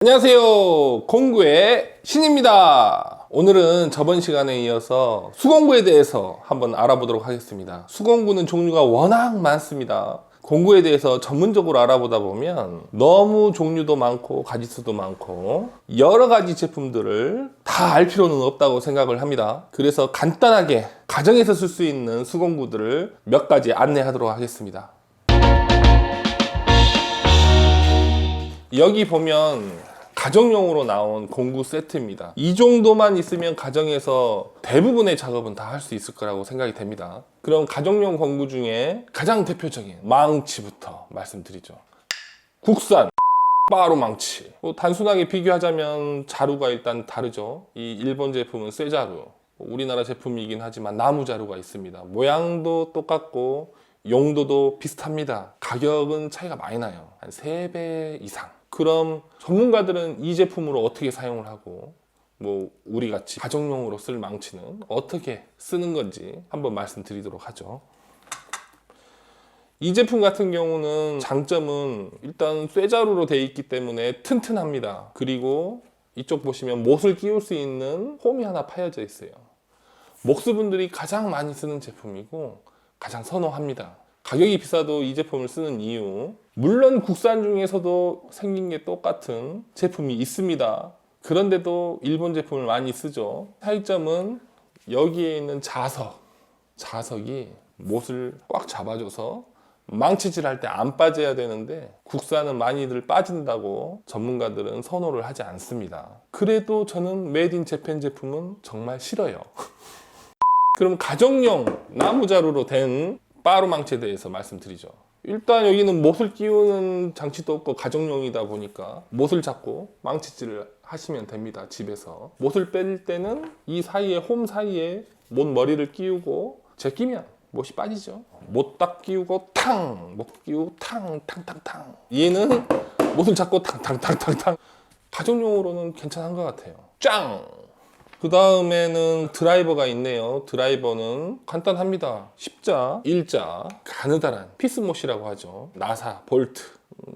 안녕하세요, 공구의 신입니다. 오늘은 저번 시간에 이어서 수공구에 대해서 한번 알아보도록 하겠습니다. 수공구는 종류가 워낙 많습니다. 공구에 대해서 전문적으로 알아보다 보면 너무 종류도 많고 가지수도 많고 여러 가지 제품들을 다 알 필요는 없다고 생각을 합니다. 그래서 간단하게 가정에서 쓸 수 있는 수공구들을 몇 가지 안내하도록 하겠습니다. 여기 보면 가정용으로 나온 공구 세트입니다. 이 정도만 있으면 가정에서 대부분의 작업은 다 할 수 있을 거라고 생각이 됩니다. 그럼 가정용 공구 중에 가장 대표적인 망치부터 말씀드리죠. 국산 바로 망치. 단순하게 비교하자면 자루가 일단 다르죠. 이 일본 제품은 쇠자루, 우리나라 제품이긴 하지만 나무 자루가 있습니다. 모양도 똑같고 용도도 비슷합니다. 가격은 차이가 많이 나요. 한 3배 이상. 그럼 전문가들은 이 제품으로 어떻게 사용을 하고 우리같이 가정용으로 쓸 망치는 어떻게 쓰는 건지 한번 말씀드리도록 하죠. 이 제품 같은 경우는 장점은 일단 쇠자루로 되어 있기 때문에 튼튼합니다. 그리고 이쪽 보시면 못을 끼울 수 있는 홈이 하나 파여져 있어요. 목수분들이 가장 많이 쓰는 제품이고 가장 선호합니다. 가격이 비싸도 이 제품을 쓰는 이유, 물론 국산 중에서도 생긴 게 똑같은 제품이 있습니다. 그런데도 일본 제품을 많이 쓰죠. 차이점은 여기에 있는 자석이 못을 꽉 잡아줘서 망치질 할 때 안 빠져야 되는데 국산은 많이들 빠진다고 전문가들은 선호를 하지 않습니다. 그래도 저는 메이드 인 재팬 제품은 정말 싫어요. 그럼 가정용 나무자루로 된 바로 망치에 대해서 말씀드리죠. 일단 여기는 못을 끼우는 장치도 없고 가정용이다 보니까 못을 잡고 망치질을 하시면 됩니다. 집에서 못을 뺄 때는 이 사이에 홈 사이에 못 머리를 끼우고 제끼면 못이 빠지죠. 못 딱 끼우고 못 끼우고 탕탕탕탕. 얘는 못을 잡고 탕탕탕탕탕. 가정용으로는 괜찮은 것 같아요. 짱! 그 다음에는 드라이버가 있네요. 드라이버는 간단합니다. 십자, 일자, 가느다란 피스못이라고 하죠. 나사, 볼트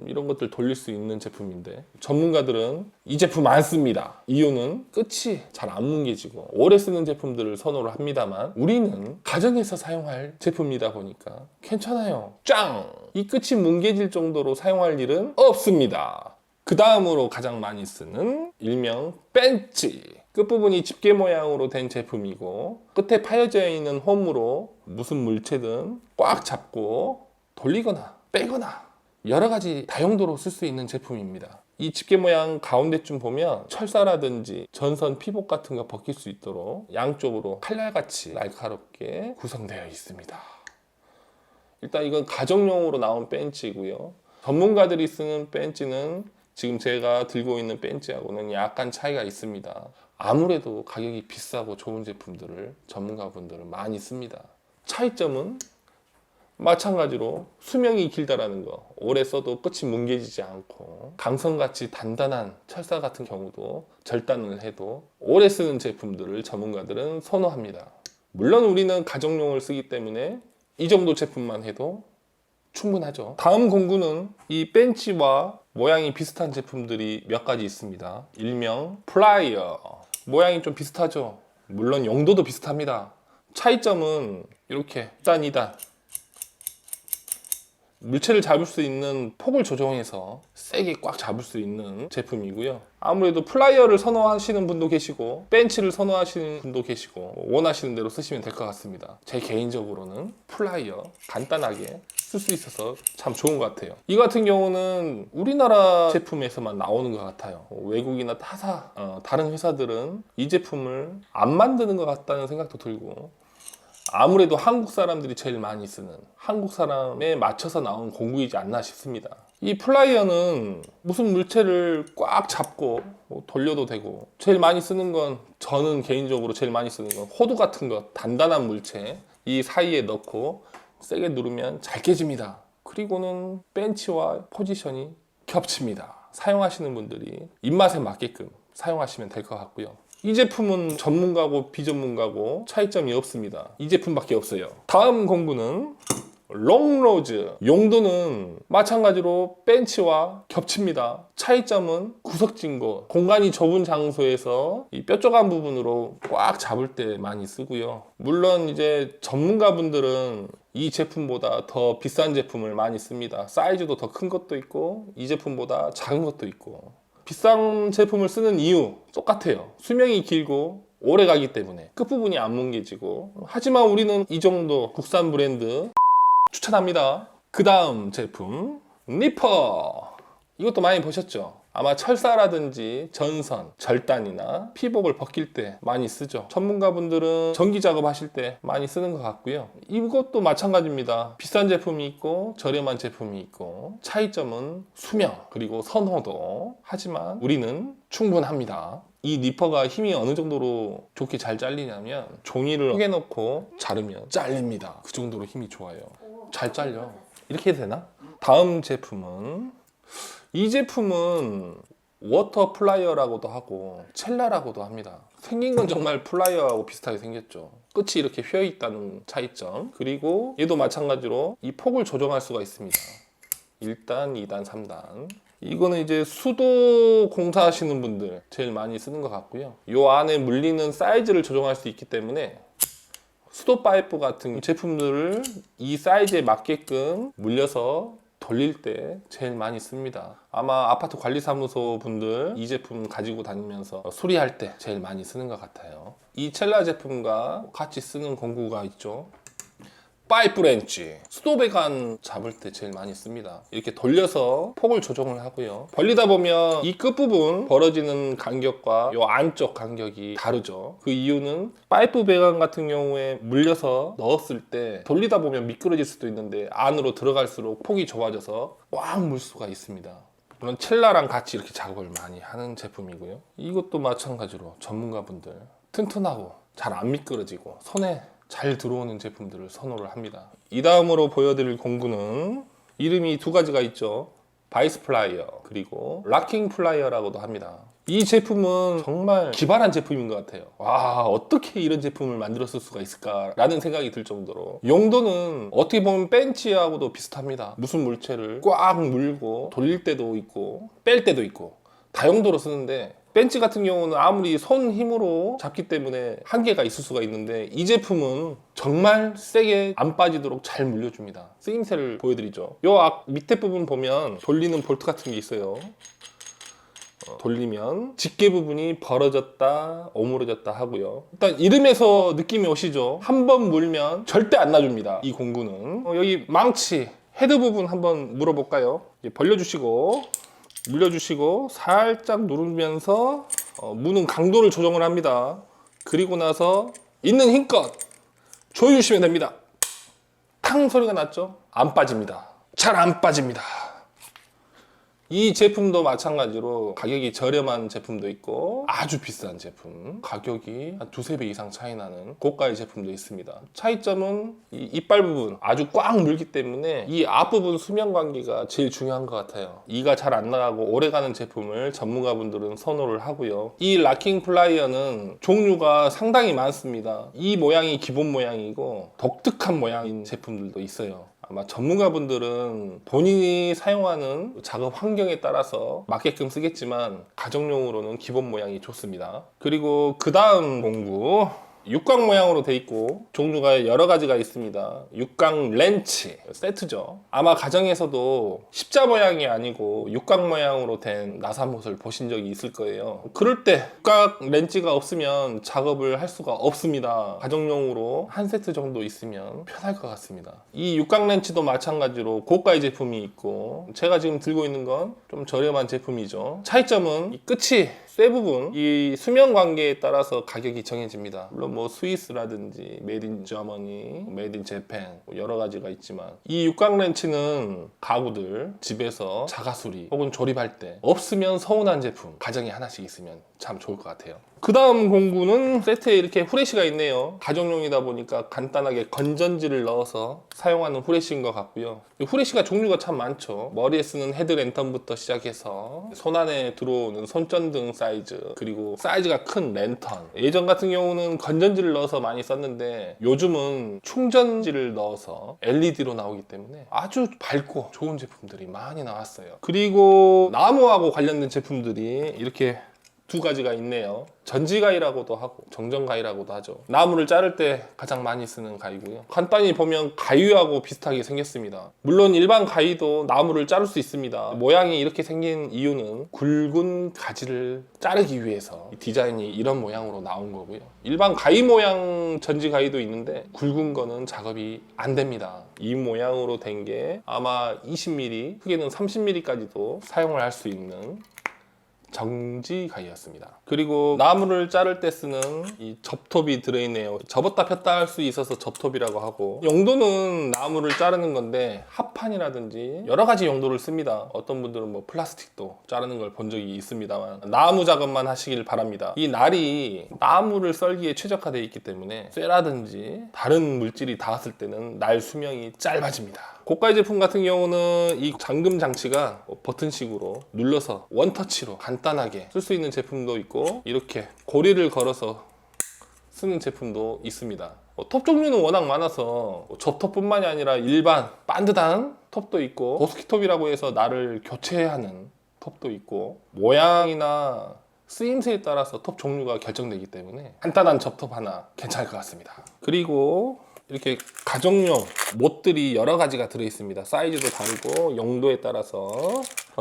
이런 것들 돌릴 수 있는 제품인데 전문가들은 이 제품 안 씁니다. 이유는 끝이 잘 안 뭉개지고 오래 쓰는 제품들을 선호를 합니다만 우리는 가정에서 사용할 제품이다 보니까 괜찮아요. 짱! 이 끝이 뭉개질 정도로 사용할 일은 없습니다. 그 다음으로 가장 많이 쓰는 일명 벤치. 끝부분이 집게 모양으로 된 제품이고 끝에 파여져 있는 홈으로 무슨 물체든 꽉 잡고 돌리거나 빼거나 여러 가지 다용도로 쓸 수 있는 제품입니다. 이 집게 모양 가운데쯤 보면 철사라든지 전선 피복 같은 거 벗길 수 있도록 양쪽으로 칼날같이 날카롭게 구성되어 있습니다. 일단 이건 가정용으로 나온 벤치고요. 전문가들이 쓰는 벤치는 지금 제가 들고 있는 벤치하고는 약간 차이가 있습니다. 아무래도 가격이 비싸고 좋은 제품들을 전문가분들은 많이 씁니다. 차이점은 마찬가지로 수명이 길다라는 거. 오래 써도 끝이 뭉개지지 않고 강선같이 단단한 철사 같은 경우도 절단을 해도 오래 쓰는 제품들을 전문가들은 선호합니다. 물론 우리는 가정용을 쓰기 때문에 이 정도 제품만 해도 충분하죠. 다음 공구는 이 벤치와 모양이 비슷한 제품들이 몇 가지 있습니다. 일명 플라이어. 모양이 좀 비슷하죠. 물론 용도도 비슷합니다. 차이점은 이렇게 1단, 2단 물체를 잡을 수 있는 폭을 조정해서 세게 꽉 잡을 수 있는 제품이고요. 아무래도 플라이어를 선호하시는 분도 계시고 벤치를 선호하시는 분도 계시고 원하시는 대로 쓰시면 될 것 같습니다. 제 개인적으로는 플라이어 간단하게 쓸 수 있어서 참 좋은 것 같아요. 이 같은 경우는 우리나라 제품에서만 나오는 것 같아요. 외국이나 다른 회사들은 이 제품을 안 만드는 것 같다는 생각도 들고 아무래도 한국 사람들이 제일 많이 쓰는 한국 사람에 맞춰서 나온 공구이지 않나 싶습니다. 이 플라이어는 무슨 물체를 꽉 잡고 돌려도 되고 제일 많이 쓰는 건 저는 개인적으로 제일 많이 쓰는 건 호두 같은 거 단단한 물체 이 사이에 넣고 세게 누르면 잘 깨집니다. 그리고는 벤치와 포지션이 겹칩니다. 사용하시는 분들이 입맛에 맞게끔 사용하시면 될 것 같고요. 이 제품은 전문가고 비전문가고 차이점이 없습니다. 이 제품밖에 없어요. 다음 공구는 롱로즈 용도는 마찬가지로 벤치와 겹칩니다. 차이점은 구석진 곳, 공간이 좁은 장소에서 이 뾰족한 부분으로 꽉 잡을 때 많이 쓰고요. 물론 이제 전문가분들은 이 제품보다 더 비싼 제품을 많이 씁니다. 사이즈도 더 큰 것도 있고 이 제품보다 작은 것도 있고. 비싼 제품을 쓰는 이유 똑같아요. 수명이 길고 오래 가기 때문에 끝부분이 안 뭉개지고. 하지만 우리는 이 정도 국산 브랜드 추천합니다. 그 다음 제품 니퍼. 이것도 많이 보셨죠? 아마 철사라든지 전선, 절단이나 피복을 벗길 때 많이 쓰죠. 전문가분들은 전기 작업하실 때 많이 쓰는 것 같고요. 이것도 마찬가지입니다. 비싼 제품이 있고 저렴한 제품이 있고 차이점은 수명 그리고 선호도. 하지만 우리는 충분합니다. 이 니퍼가 힘이 어느 정도로 좋게 잘 잘리냐면 종이를 쪼개놓고 자르면 잘립니다. 그 정도로 힘이 좋아요. 잘 잘려. 이렇게 해도 되나? 다음 제품은 이 제품은 워터 플라이어라고도 하고 첼라라고도 합니다. 생긴 건 정말 플라이어하고 비슷하게 생겼죠. 끝이 이렇게 휘어 있다는 차이점. 그리고 얘도 마찬가지로 이 폭을 조정할 수가 있습니다. 1단, 2단, 3단. 이거는 이제 수도 공사하시는 분들 제일 많이 쓰는 것 같고요. 이 안에 물리는 사이즈를 조정할 수 있기 때문에 수도 파이프 같은 제품들을 이 사이즈에 맞게끔 물려서 돌릴 때 제일 많이 씁니다. 아마 아파트 관리사무소 분들 이 제품 가지고 다니면서 수리할 때 제일 많이 쓰는 것 같아요. 이 첼라 제품과 같이 쓰는 공구가 있죠. 파이프 렌치. 수도 배관 잡을 때 제일 많이 씁니다. 이렇게 돌려서 폭을 조정을 하고요. 벌리다 보면 이 끝부분 벌어지는 간격과 이 안쪽 간격이 다르죠. 그 이유는 파이프 배관 같은 경우에 물려서 넣었을 때 돌리다 보면 미끄러질 수도 있는데 안으로 들어갈수록 폭이 좁아져서 꽉 물 수가 있습니다. 물론 첼라랑 같이 이렇게 작업을 많이 하는 제품이고요. 이것도 마찬가지로 전문가분들 튼튼하고 잘 안 미끄러지고 손에 잘 들어오는 제품들을 선호를 합니다. 이 다음으로 보여드릴 공구는 이름이 두 가지가 있죠. 바이스 플라이어 그리고 락킹 플라이어라고도 합니다. 이 제품은 정말 기발한 제품인 것 같아요. 와, 어떻게 이런 제품을 만들었을 수가 있을까라는 생각이 들 정도로. 용도는 어떻게 보면 벤치하고도 비슷합니다. 무슨 물체를 꽉 물고 돌릴 때도 있고 뺄 때도 있고 다용도로 쓰는데, 벤치 같은 경우는 아무리 손 힘으로 잡기 때문에 한계가 있을 수가 있는데 이 제품은 정말 세게 안 빠지도록 잘 물려줍니다. 쓰임새를 보여드리죠. 요 밑에 부분 보면 돌리는 볼트 같은 게 있어요. 돌리면 집게 부분이 벌어졌다 오므려졌다 하고요. 일단 이름에서 느낌이 오시죠? 한번 물면 절대 안 놔줍니다. 이 공구는. 여기 망치 헤드 부분 한번 물어볼까요? 벌려주시고 물려주시고 살짝 누르면서 무는 강도를 조정을 합니다. 그리고 나서 있는 힘껏 조여주시면 됩니다. 탕 소리가 났죠? 안 빠집니다. 잘 안 빠집니다. 이 제품도 마찬가지로 가격이 저렴한 제품도 있고 아주 비싼 제품, 가격이 한 두세 배 이상 차이 나는 고가의 제품도 있습니다. 차이점은 이 이빨 부분 아주 꽉 물기 때문에 이 앞부분 수명 관계가 제일 중요한 것 같아요. 이가 잘 안 나가고 오래가는 제품을 전문가분들은 선호를 하고요. 이 락킹 플라이어는 종류가 상당히 많습니다. 이 모양이 기본 모양이고 독특한 모양인 제품들도 있어요. 아마 전문가분들은 본인이 사용하는 작업 환경에 따라서 맞게끔 쓰겠지만 가정용으로는 기본 모양이 좋습니다. 그리고 그 다음 공구, 육각 모양으로 돼 있고 종류가 여러 가지가 있습니다. 육각 렌치 세트죠. 아마 가정에서도 십자 모양이 아니고 육각 모양으로 된 나사못을 보신 적이 있을 거예요. 그럴 때 육각 렌치가 없으면 작업을 할 수가 없습니다. 가정용으로 한 세트 정도 있으면 편할 것 같습니다. 이 육각 렌치도 마찬가지로 고가의 제품이 있고 제가 지금 들고 있는 건 좀 저렴한 제품이죠. 차이점은 이 끝이 쇠 부분, 이 수명 관계에 따라서 가격이 정해집니다. 물론 뭐 스위스라든지 메이드 인 저머니, 메이드 인 재팬 여러 가지가 있지만 이 육각 렌치는 가구들 집에서 자가수리 혹은 조립할 때 없으면 서운한 제품, 가정에 하나씩 있으면 참 좋을 것 같아요. 그 다음 공구는 세트에 이렇게 후레쉬가 있네요. 가정용이다 보니까 간단하게 건전지를 넣어서 사용하는 후레쉬인 것 같고요. 후레쉬가 종류가 참 많죠. 머리에 쓰는 헤드랜턴부터 시작해서 손안에 들어오는 손전등 사이즈, 그리고 사이즈가 큰 랜턴. 예전 같은 경우는 건전지를 넣어서 많이 썼는데 요즘은 충전지를 넣어서 LED로 나오기 때문에 아주 밝고 좋은 제품들이 많이 나왔어요. 그리고 나무하고 관련된 제품들이 이렇게 두 가지가 있네요. 전지가위라고도 하고 정전가위라고도 하죠. 나무를 자를 때 가장 많이 쓰는 가위고요. 간단히 보면 가위하고 비슷하게 생겼습니다. 물론 일반 가위도 나무를 자를 수 있습니다. 모양이 이렇게 생긴 이유는 굵은 가지를 자르기 위해서 디자인이 이런 모양으로 나온 거고요. 일반 가위 모양 전지가위도 있는데 굵은 거는 작업이 안 됩니다. 이 모양으로 된 게 아마 20mm, 크게는 30mm까지도 사용을 할 수 있는 정지 가위였습니다. 그리고 나무를 자를 때 쓰는 이 접톱이 들어있네요. 접었다 폈다 할 수 있어서 접톱이라고 하고, 용도는 나무를 자르는 건데 합판이라든지 여러 가지 용도를 씁니다. 어떤 분들은 뭐 플라스틱도 자르는 걸 본 적이 있습니다만 나무 작업만 하시길 바랍니다. 이 날이 나무를 썰기에 최적화되어 있기 때문에 쇠라든지 다른 물질이 닿았을 때는 날 수명이 짧아집니다. 고가의 제품 같은 경우는 이 잠금 장치가 버튼식으로 눌러서 원터치로 간단하게 쓸 수 있는 제품도 있고, 이렇게 고리를 걸어서 쓰는 제품도 있습니다. 톱 종류는 워낙 많아서 접톱뿐만이 아니라 일반 반듯한 톱도 있고, 보스키톱이라고 해서 날을 교체하는 톱도 있고, 모양이나 쓰임새에 따라서 톱 종류가 결정되기 때문에 간단한 접톱 하나 괜찮을 것 같습니다. 그리고 이렇게 가정용 못들이 여러 가지가 들어있습니다. 사이즈도 다르고 용도에 따라서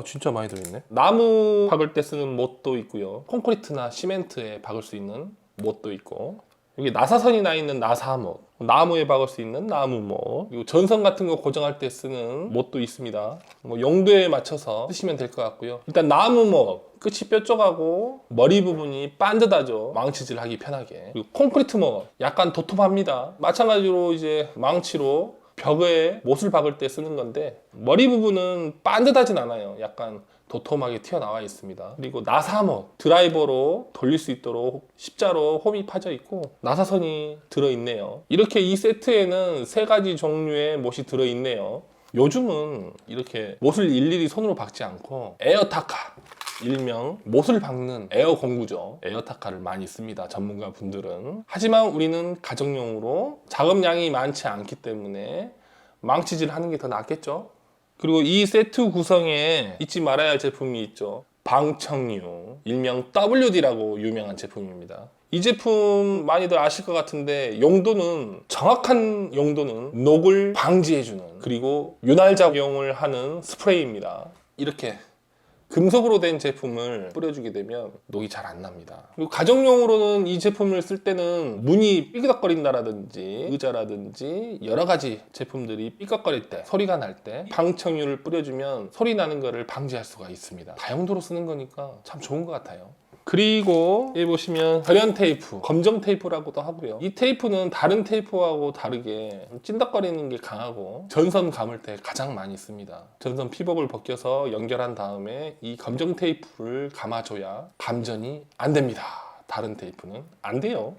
진짜 많이 들어있네. 나무 박을 때 쓰는 못도 있고요. 콘크리트나 시멘트에 박을 수 있는 못도 있고, 여기 나사선이 나 있는 나사못, 나무에 박을 수 있는 나무못, 그리고 전선 같은 거 고정할 때 쓰는 못도 있습니다. 뭐 용도에 맞춰서 쓰시면 될 것 같고요. 일단 나무못, 끝이 뾰족하고 머리 부분이 반듯하죠. 망치질 하기 편하게. 그리고 콘크리트 못, 약간 도톰합니다. 마찬가지로 이제 망치로 벽에 못을 박을 때 쓰는 건데 머리 부분은 반듯하진 않아요. 약간 도톰하게 튀어나와 있습니다. 그리고 나사못, 드라이버로 돌릴 수 있도록 십자로 홈이 파져 있고 나사선이 들어있네요. 이렇게 이 세트에는 3가지 종류의 못이 들어있네요. 요즘은 이렇게 못을 일일이 손으로 박지 않고 에어타카, 일명 못을 박는 에어 공구죠. 에어타카를 많이 씁니다, 전문가 분들은. 하지만 우리는 가정용으로 작업량이 많지 않기 때문에 망치질 하는 게 더 낫겠죠. 그리고 이 세트 구성에 잊지 말아야 할 제품이 있죠. 방청유, 일명 WD라고 유명한 제품입니다. 이 제품 많이들 아실 것 같은데 용도는, 정확한 용도는 녹을 방지해주는, 그리고 윤활 작용을 하는 스프레이입니다. 이렇게 금속으로 된 제품을 뿌려주게 되면 녹이 잘 안 납니다. 그리고 가정용으로는 이 제품을 쓸 때는 문이 삐그덕거린다라든지 의자라든지 여러 가지 제품들이 삐걱거릴 때, 소리가 날 때 방청유를 뿌려주면 소리 나는 거를 방지할 수가 있습니다. 다용도로 쓰는 거니까 참 좋은 것 같아요. 그리고 여기 보시면 절연 테이프, 검정 테이프라고도 하고요. 이 테이프는 다른 테이프하고 다르게 찐덕거리는 게 강하고 전선 감을 때 가장 많이 씁니다. 전선 피복을 벗겨서 연결한 다음에 이 검정 테이프를 감아줘야 감전이 안 됩니다. 다른 테이프는 안 돼요.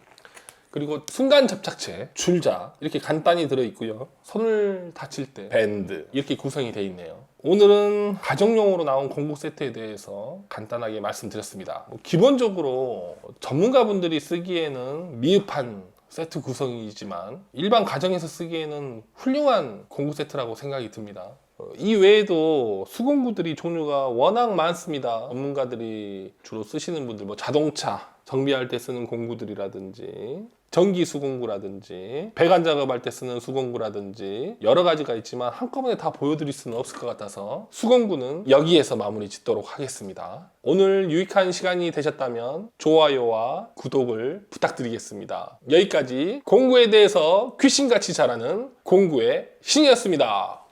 그리고 순간 접착제, 줄자 이렇게 간단히 들어있고요. 손을 다칠 때 밴드 이렇게 구성이 되어 있네요. 오늘은 가정용으로 나온 공구 세트에 대해서 간단하게 말씀드렸습니다. 기본적으로 전문가분들이 쓰기에는 미흡한 세트 구성이지만 일반 가정에서 쓰기에는 훌륭한 공구 세트라고 생각이 듭니다. 이 외에도 수공구들이 종류가 워낙 많습니다. 전문가들이 주로 쓰시는 분들, 뭐 자동차 정비할 때 쓰는 공구들이라든지 전기 수공구라든지 배관 작업할 때 쓰는 수공구라든지 여러 가지가 있지만 한꺼번에 다 보여드릴 수는 없을 것 같아서 수공구는 여기에서 마무리 짓도록 하겠습니다. 오늘 유익한 시간이 되셨다면 좋아요와 구독을 부탁드리겠습니다. 여기까지 공구에 대해서 귀신같이 잘하는 공구의 신이었습니다.